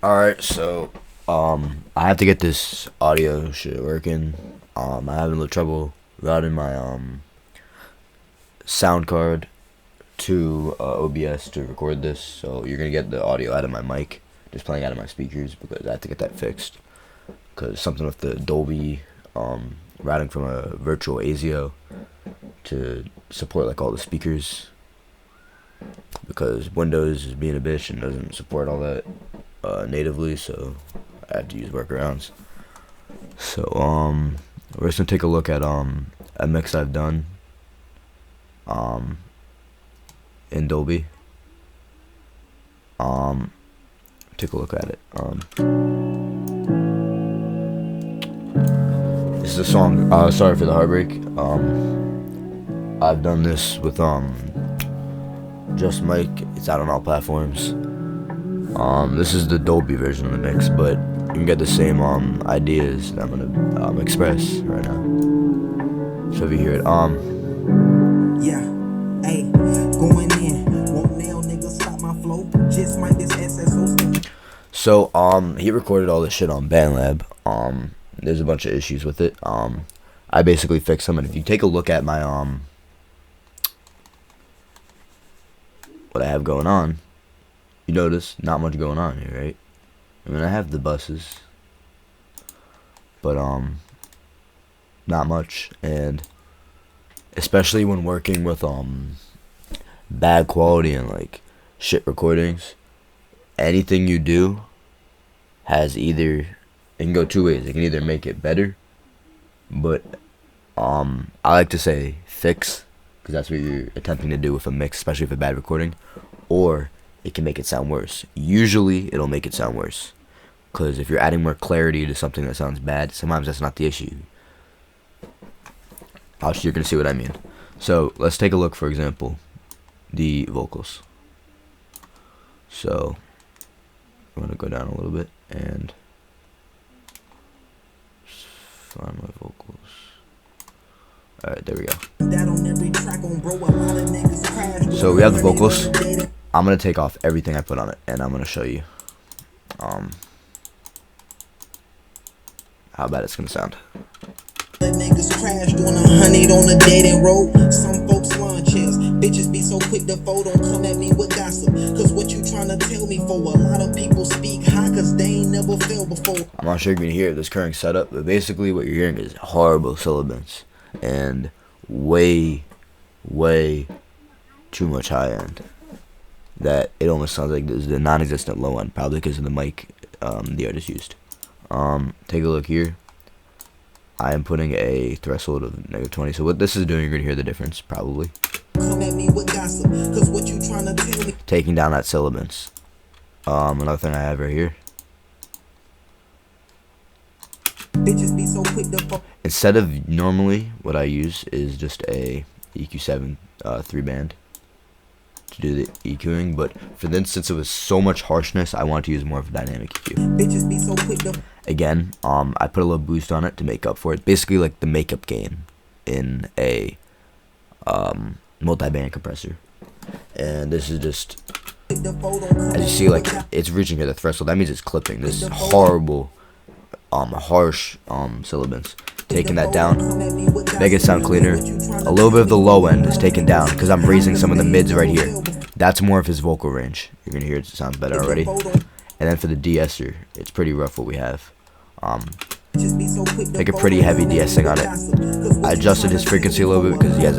Alright, so I have to get this audio shit working. I'm having a little trouble routing my sound card to OBS to record this, so you're gonna get the audio out of my mic, just playing out of my speakers, because I have to get that fixed. Because something with the Dolby routing from a virtual ASIO to support like all the speakers, because Windows is being a bitch and doesn't support all that natively, so I had to use workarounds. So we're just gonna take a look at a mix I've done in Dolby. Take a look at it. This is a song, Sorry for the Heartbreak. I've done this with Just Mike. It's out on all platforms. This is the Dolby version of the mix, but you can get the same ideas that I'm gonna express right now. So if you hear it, yeah, hey, going in, won't nail niggas stop my flow. Just Mike this SSO. So he recorded all this shit on BandLab. There's a bunch of issues with it. I basically fixed them, and if you take a look at my what I have going on, you notice not much going on here, right? I mean, I have the buses, but not much. And especially when working with bad quality and like shit recordings, anything you do has either, it can go two ways. It can either make it better, but I like to say fix, because that's what you're attempting to do with a mix, especially with a bad recording, or it can make it sound worse. Usually it'll make it sound worse, because if you're adding more clarity to something that sounds bad, sometimes that's not the issue. You're gonna see what I mean. So let's take a look, for example, the vocals. So I'm gonna go down a little bit and find my vocals. Alright, there we go. So we have the vocals. I'm gonna take off everything I put on it, and I'm gonna show you how bad it's gonna sound. Niggas crashed on 100 on the dating road. Some folks lawn chairs. Bitches be so quick to fold, don't come at me with gossip. Cause what you tryna tell me for? A lot of people speak high cause they ain't never felt before. I'm not sure you can hear this current setup, but basically what you're hearing is horrible syllabants and way too much high end, that it almost sounds like this is a non-existent low end, probably because of the mic the artist used. Take a look here. I am putting a threshold of -20. So what this is doing, you're gonna hear the difference probably. Come at me with gossip, cause what you tryna tell me. Taking down that syllabants. Another thing I have right here. Bitches be so quick to Instead of normally, what I use is just a EQ7 3-band to do the EQing, but for the instance it was so much harshness, I want to use more of a dynamic EQ. Bitches be so quick to Again, I put a little boost on it to make up for it. Basically like the makeup gain in a multi-band compressor. And this is just, as you see, like it's reaching at the threshold. That means it's clipping this horrible harsh syllabants. Taking that down, make it sound cleaner. A little bit of the low end is taken down because I'm raising some of the mids right here. That's more of his vocal range. You're gonna hear it sounds better already. And then for the de-esser, it's pretty rough what we have. Make a pretty heavy de-essing on it. I adjusted his frequency a little bit because he has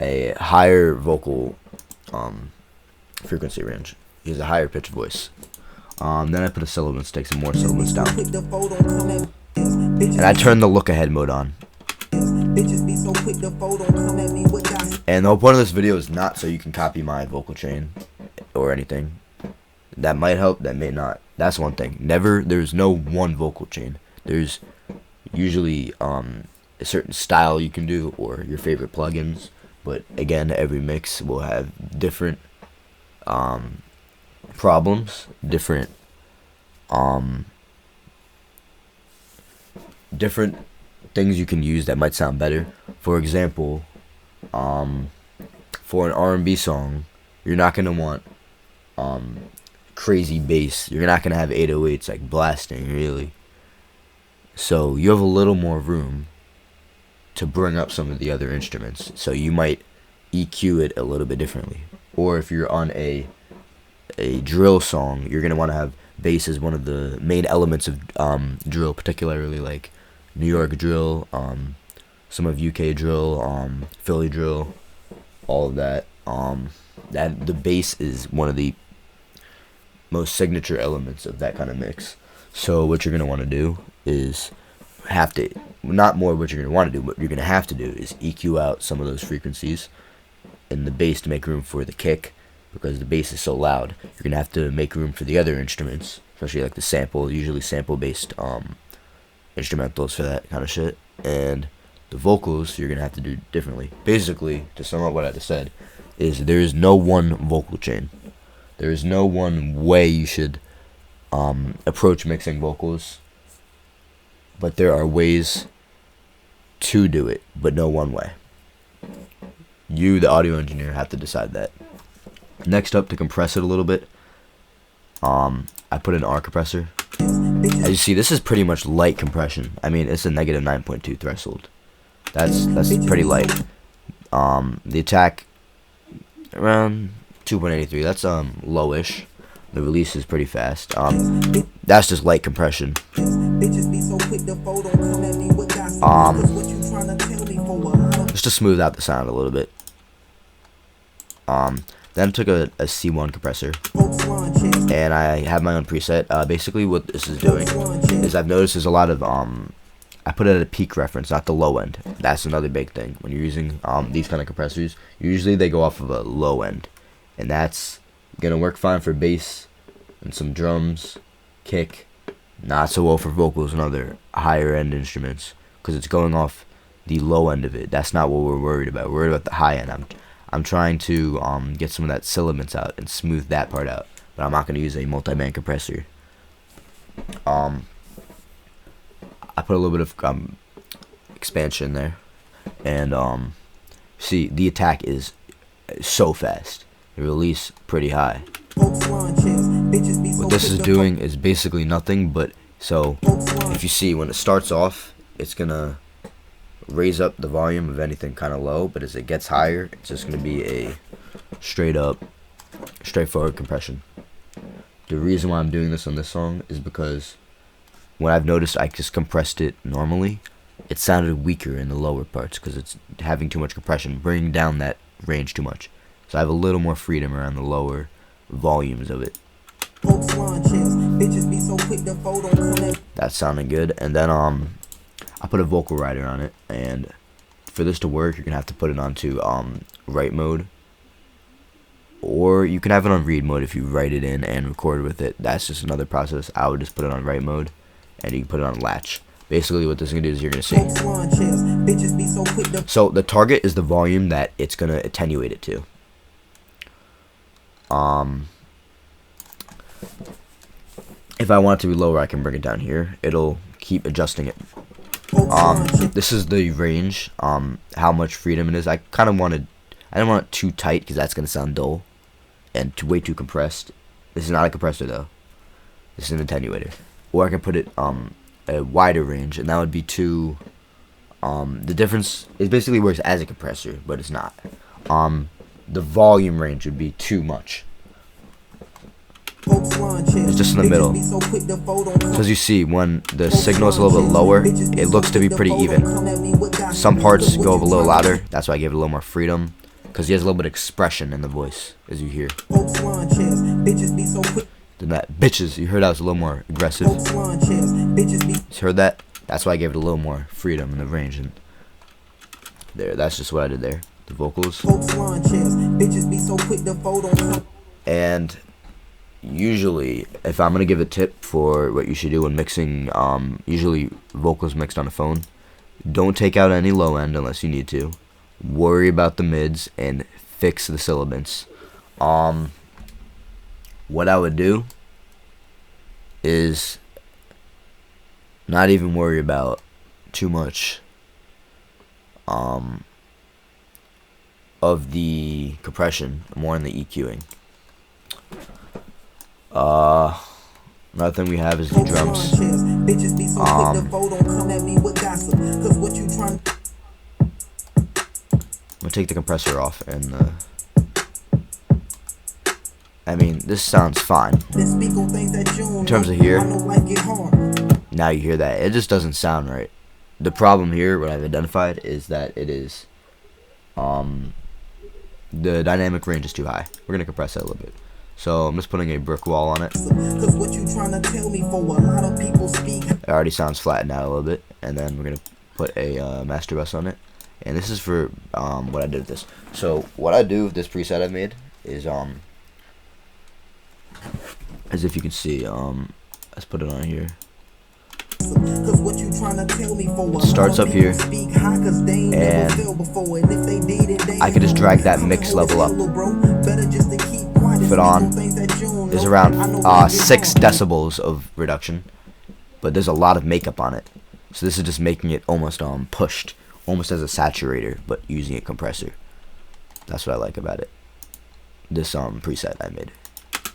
a higher vocal frequency range. He has a higher pitched voice. Then I put a syllabants, take some more syllabants down. And I turned the look ahead mode on. And the whole point of this video is not so you can copy my vocal chain or anything. That might help, that may not. That's one thing. There's no one vocal chain. There's usually a certain style you can do or your favorite plugins. But again, every mix will have different problems, different things you can use that might sound better. For example, for an R&B song, you're not gonna want crazy bass. You're not gonna have 808s like blasting really. So you have a little more room to bring up some of the other instruments. So you might EQ it a little bit differently. Or if you're on a drill song, you're gonna want to have bass as one of the main elements of drill, particularly like New York drill, some of UK drill, Philly drill, all of that. That the bass is one of the most signature elements of that kind of mix. So what you're gonna want to do is not more what you're gonna want to do, what you're gonna have to do is EQ out some of those frequencies in the bass to make room for the kick, because the bass is so loud. You're gonna have to make room for the other instruments, especially like the sample, usually sample based instrumentals for that kind of shit, and the vocals you're gonna have to do differently. Basically, to sum up what I just said, is there is no one vocal chain. There is no one way you should approach mixing vocals, but there are ways to do it, but no one way. You, the audio engineer, have to decide that. Next up, to compress it a little bit, I put an R compressor. As you see, this is pretty much light compression. I mean, it's a negative 9.2 threshold. That's pretty light. The attack around 2.83. That's lowish. The release is pretty fast. That's just light compression. Just to smooth out the sound a little bit. Then I took a C1 compressor, and I have my own preset. Basically what this is doing is, I've noticed there's a lot of I put it at a peak reference, not the low end. That's another big thing when you're using these kind of compressors. Usually they go off of a low end, and that's gonna work fine for bass and some drums, kick, not so well for vocals and other higher end instruments, because it's going off the low end of it. That's not what we're worried about. We're worried about the high end. I'm trying to get some of that sibilance out and smooth that part out, but I'm not going to use a multi-band compressor. I put a little bit of expansion there, and see, the attack is so fast, the release pretty high. What this is doing is basically nothing, but so if you see, when it starts off, it's gonna raise up the volume of anything kind of low, but as it gets higher, it's just going to be a straightforward compression. The reason why I'm doing this on this song is because when I've noticed I just compressed it normally, it sounded weaker in the lower parts because it's having too much compression, bringing down that range too much. So I have a little more freedom around the lower volumes of it. That's sounding good. And then I put a vocal rider on it, and for this to work, you're gonna have to put it onto write mode, or you can have it on read mode if you write it in and record with it. That's just another process. I would just put it on write mode, and you can put it on latch. Basically, what this is gonna do is, you're gonna see. So the target is the volume that it's gonna attenuate it to. If I want it to be lower, I can bring it down here. It'll keep adjusting it. This is the range, how much freedom it is. I didn't want it too tight, because that's going to sound dull, and way too compressed. This is not a compressor though. This is an attenuator. Or I can put it, a wider range, and that would be too, the difference, it basically works as a compressor, but it's not. The volume range would be too much. It's just in the middle. So as you see, when the signal is a little bit lower, it looks to be pretty even. Some parts go a little louder. That's why I gave it a little more freedom, because he has a little bit of expression in the voice, as you hear. Then that bitches, you heard that was a little more aggressive. You heard that? That's why I gave it a little more freedom in the range. And there, that's just what I did there. The vocals. And usually, if I'm gonna give a tip for what you should do when mixing, usually vocals mixed on a phone, don't take out any low end unless you need to. Worry about the mids and fix the sibilance. What I would do is not even worry about too much of the compression, more in the EQing. Another thing we have is the drums. Bitches be so quick to vote, don't come at me with gossip. Cause what you trying. I'm gonna take the compressor off and I mean, this sounds fine. In terms of here, now you hear that. It just doesn't sound right. The problem here, what I've identified, is that it is, the dynamic range is too high. We're gonna compress that a little bit. So I'm just putting a brick wall on it. It already sounds flattened out a little bit, and then we're gonna put a master bus on it. And this is for what I did with this. So what I do with this preset I've made is as if you can see, let's put it on here. It starts up here, and I could just drag that mix level up. Put on. There's around 6 decibels of reduction, but there's a lot of makeup on it. So this is just making it almost pushed, almost as a saturator, but using a compressor. That's what I like about it. This preset I made.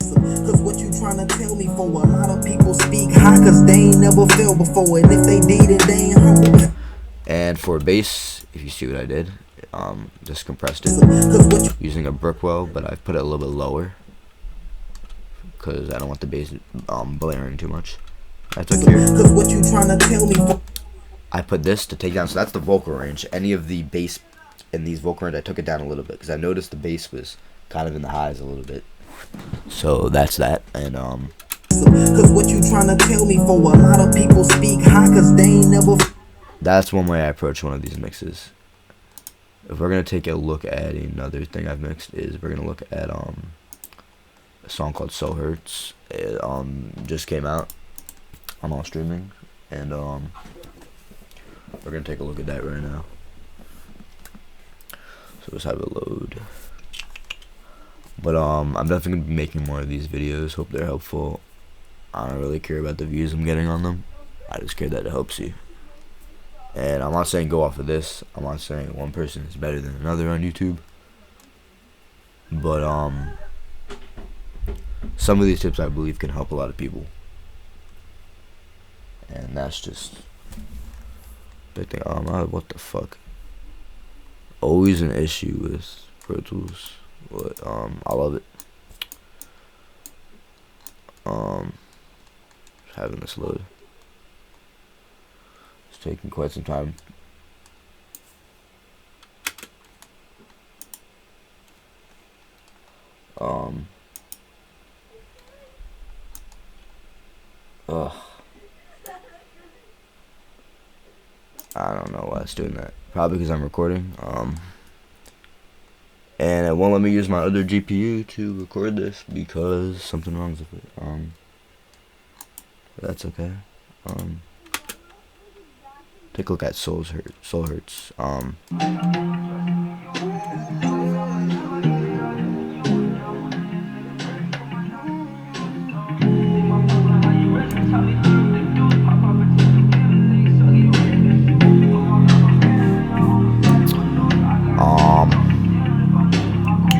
Cause what you trying to tell me for? A lot of people speak high cause they ain't never felt before, and if they did it, they ain't home. And for bass, if you see what I did, just compressed it using a brick well, but I've put it a little bit lower because I don't want the bass blaring too much. I took here. Cause what you trying to tell me for? I put this to take down, so that's the vocal range. Any of the bass in these vocal range, I took it down a little bit because I noticed the bass was kind of in the highs a little bit. So that's that. And cause what you trying to tell me for? A lot of people speak high cause they ain't never. That's one way I approach one of these mixes. If we're gonna take a look at another thing I've mixed, is we're gonna look at a song called So Hurts. It just came out on all streaming, and we're gonna take a look at that right now. So let's have it load. But I'm definitely gonna be making more of these videos. Hope they're helpful. I don't really care about the views I'm getting on them. I just care that it helps you. And I'm not saying go off of this. I'm not saying one person is better than another on YouTube. But some of these tips I believe can help a lot of people. And that's just big thing. What the fuck? Always an issue with Pro Tools. But I love it. Having this load. It's taking quite some time. I don't know why it's doing that. Probably because I'm recording. And it won't let me use my other GPU to record this because something wrong with it. That's okay. Take a look at Soul Hurts.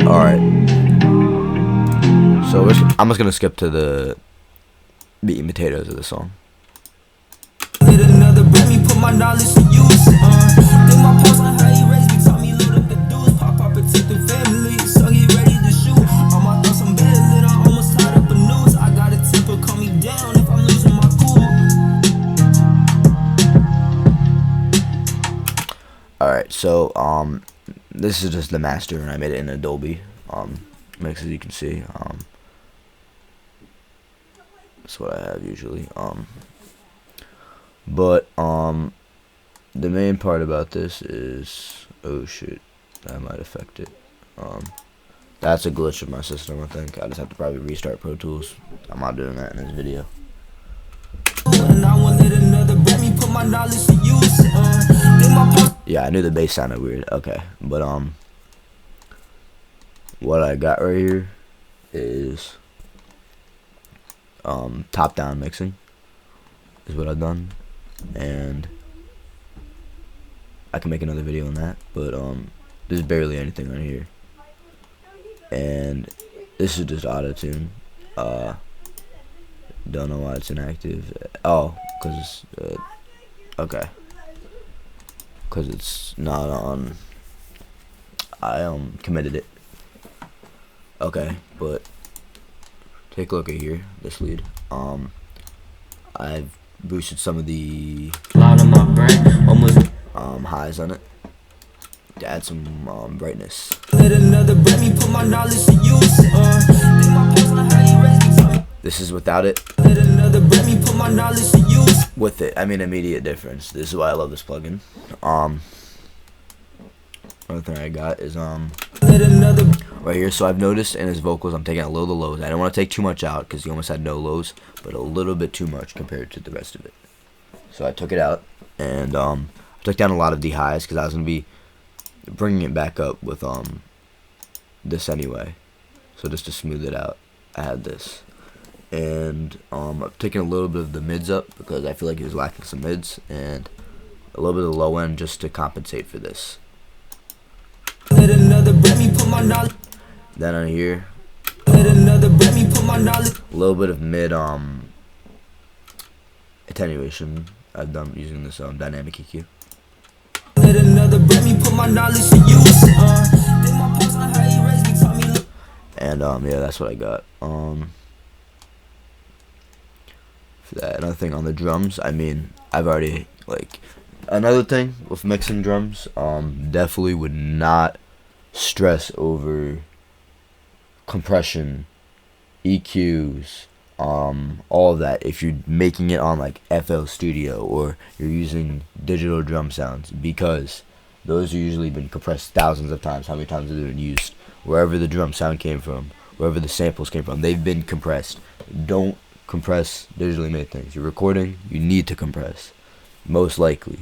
Alright. So I'm just gonna skip to the meat and potatoes of the song. Alright, so this is just the master, and I made it in a Dolby mix, as you can see. That's what I have usually. But the main part about this is, oh shit, that might affect it. That's a glitch in my system, I think. I just have to probably restart Pro Tools. I'm not doing that in this video. Yeah, I knew the bass sounded weird. Okay, but what I got right here is top-down mixing is what I've done, and I can make another video on that. But there's barely anything on here, and this is just auto-tune. Don't know why it's inactive. Oh, because okay, because it's not on. I committed it. Okay, but take a look at here. This lead. I've boosted some of the highs on it to add some brightness. This is without it. With it, I mean immediate difference. This is why I love this plugin. Another thing I got is right here. So I've noticed in his vocals I'm taking out low the lows. I don't want to take too much out because he almost had no lows, but a little bit too much compared to the rest of it. So I took it out and I took down a lot of the highs because I was gonna be bringing it back up with this anyway. So just to smooth it out, I had this. And I'm taking a little bit of the mids up because I feel like he was lacking some mids, and a little bit of the low end just to compensate for this. Then on here, a little bit of mid attenuation. I've done using this dynamic EQ. And yeah, that's what I got. For that, another thing on the drums. I mean, I've already another thing with mixing drums. Definitely would not stress over compression, EQs, all of that if you're making it on like FL Studio or you're using digital drum sounds, because those are usually been compressed thousands of times. How many times have they been used? Wherever the drum sound came from, wherever the samples came from, they've been compressed. Don't compress digitally made things. You're recording, you need to compress, most likely,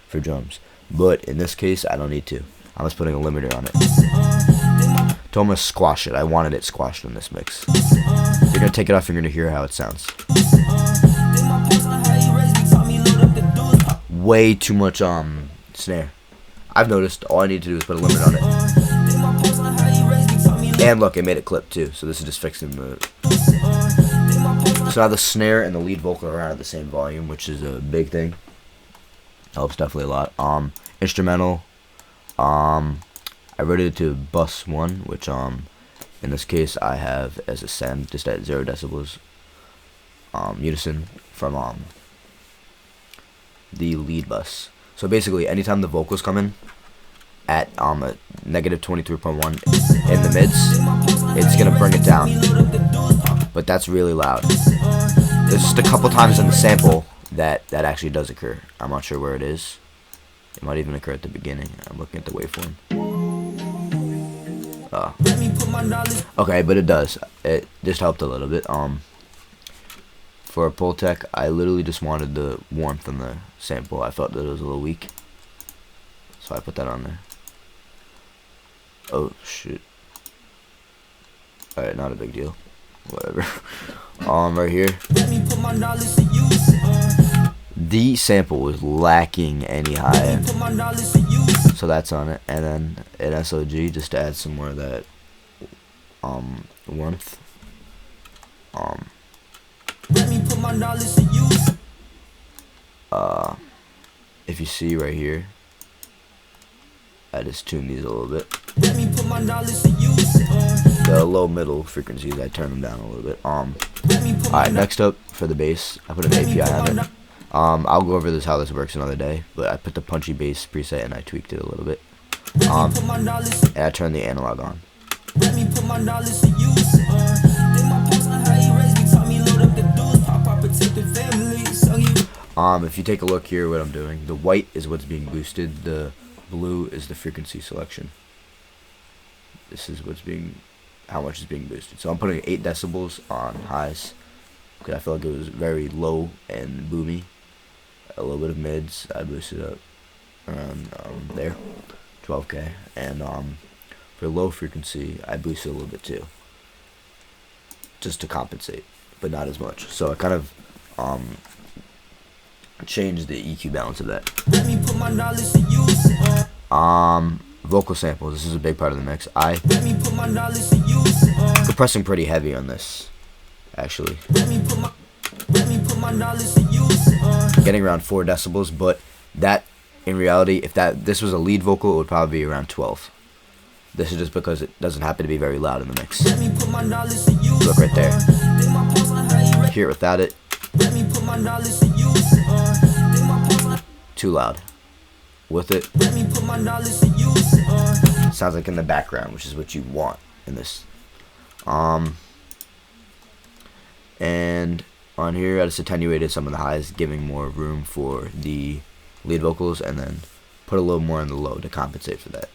for drums. But in this case, I don't need to. I'm just putting a limiter on it. So I'm gonna squash it. I wanted it squashed in this mix. You're gonna take it off, you're gonna hear how it sounds. Way too much snare. I've noticed all I need to do is put a limit on it. And look, it made it clip too. So this is just fixing the. So now the snare and the lead vocal are at the same volume, which is a big thing. Helps definitely a lot. Instrumental. I rated it to bus 1, which in this case I have as a send just at 0 decibels. Unison from the lead bus. So basically, anytime the vocals come in at a negative 23.1 in the mids, it's gonna bring it down. But that's really loud. There's just a couple times in the sample that actually does occur. I'm not sure where it is. It might even occur at the beginning. I'm looking at the waveform. Okay, but it does. It just helped a little bit. For a pull tech, I literally just wanted the warmth in the sample. I felt that it was a little weak, so I put that on there. Oh shit. Alright, not a big deal. Whatever. Right here, the sample was lacking any high end, so that's on it. And then an SOG just to add some more of that warmth. If you see right here, I just tuned these a little bit. The low middle frequencies, I turned them down a little bit. Alright, next up for the bass, I put an API on it. I'll go over this how this works another day, but I put the punchy bass preset and I tweaked it a little bit. And I turned the analog on. If you take a look here, what I'm doing, the white is what's being boosted, the blue is the frequency selection. This is how much is being boosted. So I'm putting 8 decibels on highs because I feel like it was very low and boomy. A little bit of mids, I boosted up around there, 12K, and for low frequency, I boosted a little bit too, just to compensate, but not as much. So I kind of changed the EQ balance of that. Vocal samples. This is a big part of the mix. Compressing pretty heavy on this, actually. getting around 4 decibels, but that in reality, if this was a lead vocal, it would probably be around 12. This is just because it doesn't happen to be very loud in the mix. Look right there. Hear it without it. Too loud. With it, sounds like in the background, which is what you want in this. And on here, I just attenuated some of the highs, giving more room for the lead vocals, and then put a little more in the low to compensate for that.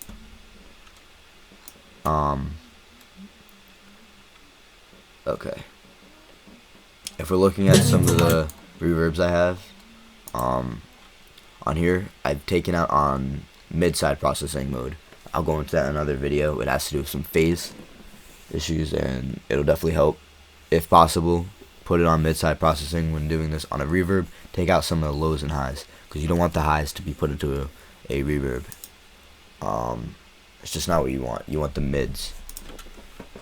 Okay. If we're looking at some of the reverbs I have, on here, I've taken out on mid-side processing mode. I'll go into that in another video. It has to do with some phase issues, and it'll definitely help. If possible, put it on mid-side processing when doing this on a reverb. Take out some of the lows and highs, because you don't want the highs to be put into a reverb. It's just not what you want. You want the mids.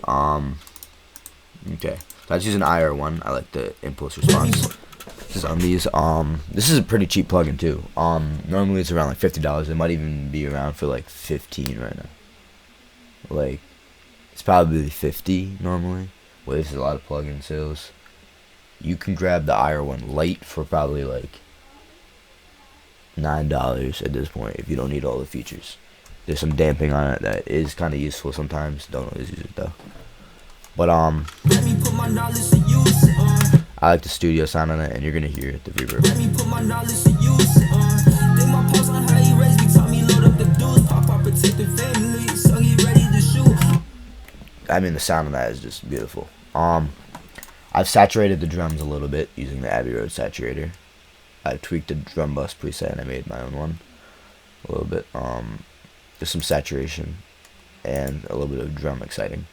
Okay, so I just use an IR1. I like the impulse response. This is on these. This is a pretty cheap plugin too. Normally it's around like $50. It might even be around for like 15 right now. Like, it's probably 50 normally. Well, this is a lot of plugin sales. You can grab the IR1 Lite for probably like $9 at this point if you don't need all the features. There's some damping on it that is kind of useful sometimes. Don't always use it though. But I like the studio sound on it, and you're gonna hear the reverb. I mean, the sound of that is just beautiful. I've saturated the drums a little bit using the Abbey Road saturator. I tweaked the drum bus preset and I made my own one a little bit. Just some saturation and a little bit of drum exciting.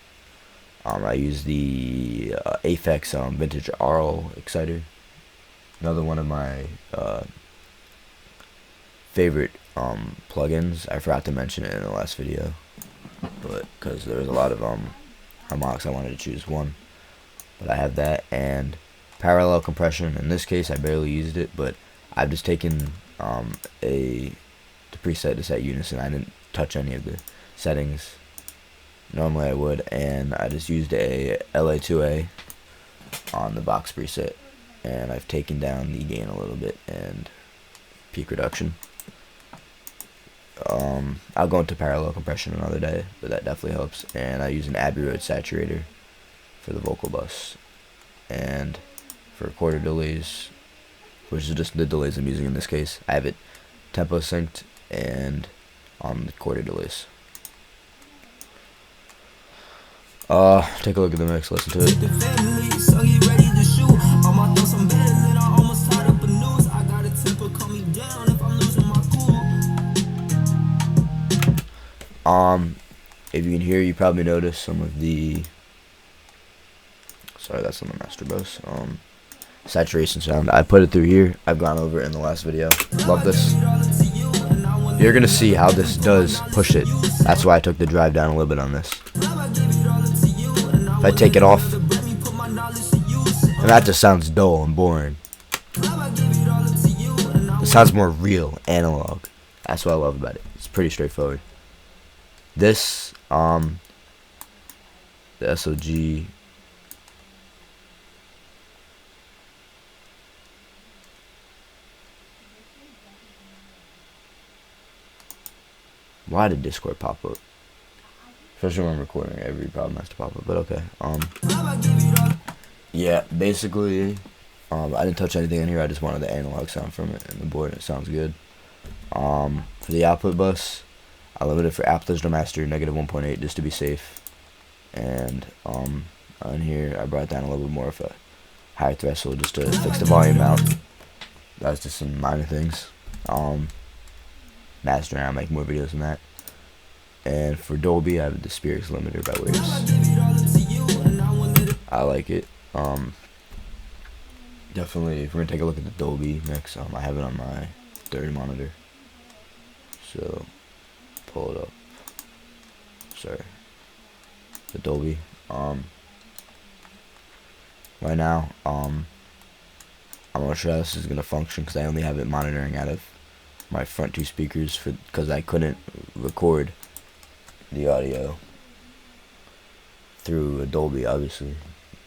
I use the Aphex Vintage RL exciter. Another one of my favorite plugins. I forgot to mention it in the last video, but because there was a lot of harmonics, I wanted to choose one. But I have that, and parallel compression. In this case, I barely used it, but I've just taken the preset to set unison. I didn't touch any of the settings. Normally I would, and I just used a LA2A on the box preset, and I've taken down the gain a little bit and peak reduction. I'll go into parallel compression another day, but that definitely helps. And I use an Abbey Road saturator for the vocal bus, and for quarter delays, which is just the delays I'm using in this case, I have it tempo synced and on the quarter delays. Take a look at the mix, listen to it. If you can hear, you probably notice some of the, sorry, that's on the master bus, saturation sound. I put it through here. I've gone over it in the last video. Love this. You're gonna see how this does push it. That's why I took the drive down a little bit on this. If I take it off, and that just sounds dull and boring. It sounds more real, analog. That's what I love about it. It's pretty straightforward. This, the SOG, why did Discord pop up? Especially when I'm recording, every problem has to pop up, but okay. Yeah, basically, I didn't touch anything in here. I just wanted the analog sound from it and the board, and it sounds good. For the output bus, I limited for Apple Digital Master -1.8 just to be safe. And on here, I brought down a little bit more of a higher threshold just to fix the volume out. That's just some minor things. Mastering, I'll make more videos on that. And for Dolby, I have the Spirix limiter by Waves. I like it. Definitely, if we're gonna take a look at the Dolby mix, I have it on my third monitor. So, pull it up. Sorry. The Dolby. Right now, I'm gonna not sure how this is gonna function because I only have it monitoring out of my front two speakers because I couldn't record the audio through a Dolby. Obviously,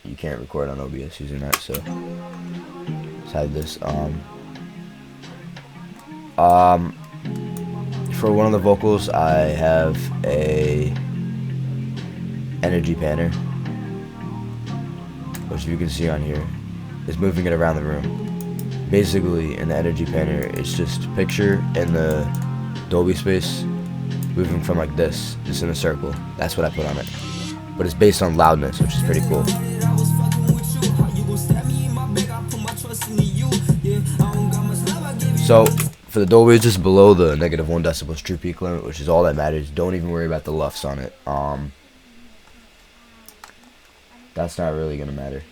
you can't record on OBS using that, so let's have this. For one of the vocals, I have a energy panner, which you can see on here is moving it around the room. Basically, in the energy panner, it's just picture in the Dolby space moving from like this, just in a circle. That's what I put on it. But it's based on loudness, which is pretty cool. So for the Dolby, it's just below the -1 decibels true peak limit, which is all that matters. Don't even worry about the LUFs on it. That's not really gonna matter.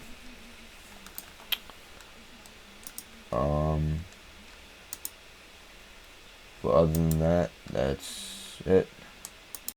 But other than that, that's it.